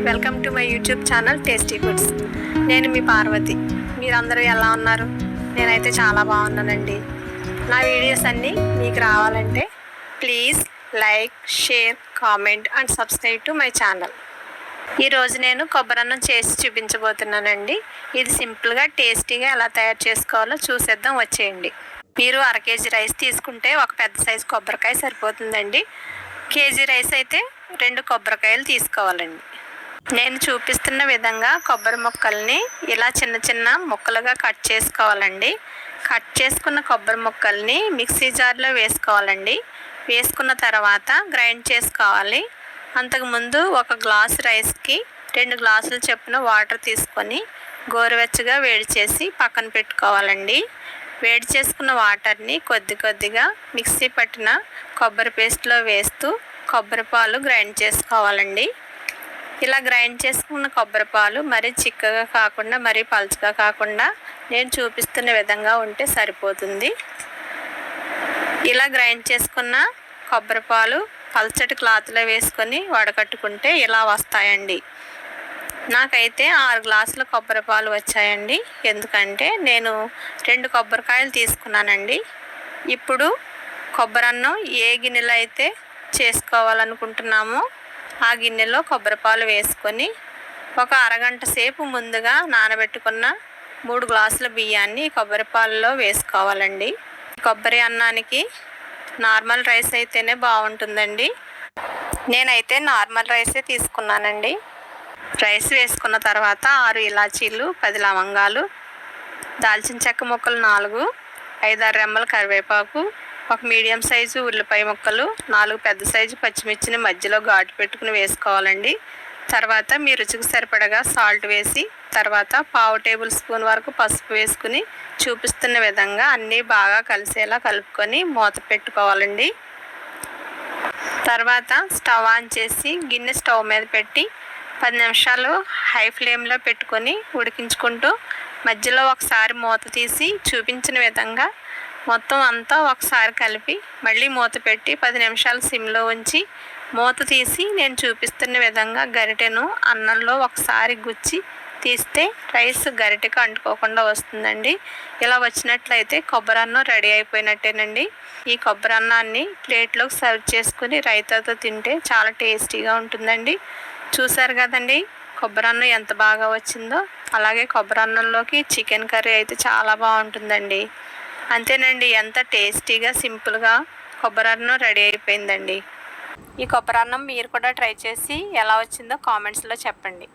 Welcome to my YouTube channel tasty foods. నేను మీ పార్వతి. మీరందరూ ఎలా ఉన్నారు? నేనైతే చాలా బాగున్నానండి. నా వీడియోస్ అన్నీ మీకు రావాలంటే please like, share, comment and subscribe to my channel. ఈరోజు నేను కొబ్బరన్నం చేసి చూపించబోతున్నానండి. ఇది సింపుల్గా టేస్టీగా ఎలా తయారు చేసుకోవాలో చూసేద్దాం, వచ్చేయండి. మీరు 1/2 కేజీ రైస్ తీసుకుంటే ఒక పెద్ద సైజు కొబ్బరికాయ సరిపోతుందండి. కేజీ రైస్ అయితే 2 కొబ్బరికాయలు తీసుకోవాలండి. నేను చూపిస్తున్న విధంగా కొబ్బరి ముక్కల్ని ఇలా చిన్న చిన్న ముక్కలుగా కట్ చేసుకోవాలండి. కట్ చేసుకున్న కొబ్బరి ముక్కల్ని మిక్సీ జార్లో వేసుకోవాలండి. వేసుకున్న తర్వాత గ్రైండ్ చేసుకోవాలి. అంతకుముందు 1 గ్లాసు రైస్కి 2 గ్లాసుల చొప్పున వాటర్ తీసుకొని గోరువెచ్చగా వేడి చేసి పక్కన పెట్టుకోవాలండి. వేడి చేసుకున్న వాటర్ని కొద్ది కొద్దిగా మిక్సీ పట్టిన కొబ్బరి పేస్ట్లో వేస్తూ కొబ్బరి పాలు గ్రైండ్ చేసుకోవాలండి. ఇలా గ్రైండ్ చేసుకున్న కొబ్బరి పాలు మరీ చిక్కగా కాకుండా మరీ పలుచగా కాకుండా నేను చూపిస్తున్న విధంగా ఉంటే సరిపోతుంది. ఇలా గ్రైండ్ చేసుకున్న కొబ్బరి పాలు పల్చటి క్లాత్లో వేసుకొని వడకట్టుకుంటే ఇలా వస్తాయండి. నాకైతే 6 గ్లాసుల కొబ్బరి పాలు వచ్చాయండి. ఎందుకంటే నేను 2 కొబ్బరికాయలు తీసుకున్నానండి. ఇప్పుడు కొబ్బరన్నం ఏ గిన్నెలో అయితే చేసుకోవాలనుకుంటున్నామో ఆ గిన్నెలో కొబ్బరి పాలు వేసుకొని ఒక అరగంట సేపు ముందుగా నానబెట్టుకున్న 3 గ్లాసుల బియ్యాన్ని కొబ్బరి పాలలో వేసుకోవాలండి. కొబ్బరి అన్నానికి నార్మల్ రైస్ అయితేనే బాగుంటుందండి. నేనైతే నార్మల్ రైసే తీసుకున్నానండి. రైస్ వేసుకున్న తర్వాత 6 ఇలాచీలు, 10 లవంగాలు, దాల్చిన చెక్క ముక్కలు 4, 5-6 రెమ్మల కరివేపాకు, 1 మీడియం సైజు ఉల్లిపాయ ముక్కలు, 4 పెద్ద సైజు పచ్చిమిర్చిని మధ్యలో ఘాటు పెట్టుకుని వేసుకోవాలండి. తర్వాత మీ రుచికి సరిపడగా సాల్ట్ వేసి తర్వాత 1/2 టేబుల్ స్పూన్ వరకు పసుపు వేసుకుని చూపిస్తున్న విధంగా అన్నీ బాగా కలిసేలా కలుపుకొని మూత పెట్టుకోవాలండి. తర్వాత స్టవ్ ఆన్ చేసి గిన్నె స్టవ్ మీద పెట్టి 10 నిమిషాలు హై ఫ్లేమ్లో పెట్టుకొని ఉడికించుకుంటూ మధ్యలో ఒకసారి మూత తీసి చూపించిన విధంగా మొత్తం అంతా ఒకసారి కలిపి మళ్ళీ మూత పెట్టి 10 నిమిషాలు సిమ్లో ఉంచి మూత తీసి నేను చూపిస్తున్న విధంగా గరిటెను అన్నంలో ఒకసారి గుచ్చి తీస్తే రైస్ గరిటెకు అంటుకోకుండా వస్తుందండి. ఇలా వచ్చినట్లయితే కొబ్బరి అన్నం రెడీ అయిపోయినట్టేనండి. ఈ కొబ్బరి అన్నాన్ని ప్లేట్లోకి సర్వ్ చేసుకుని రైతాతో తింటే చాలా టేస్టీగా ఉంటుందండి. చూసారు కదండి కొబ్బరి అన్నం ఎంత బాగా వచ్చిందో. అలాగే కొబ్బరి అన్నంలోకి చికెన్ కర్రీ అయితే చాలా బాగుంటుందండి. అంతేనండి, ఎంత టేస్టీగా సింపుల్గా కొబ్బరి అన్నం రెడీ అయిపోయిందండి. ఈ కొబ్బరి అన్నం మీరు కూడా ట్రై చేసి ఎలా వచ్చిందో కామెంట్స్లో చెప్పండి.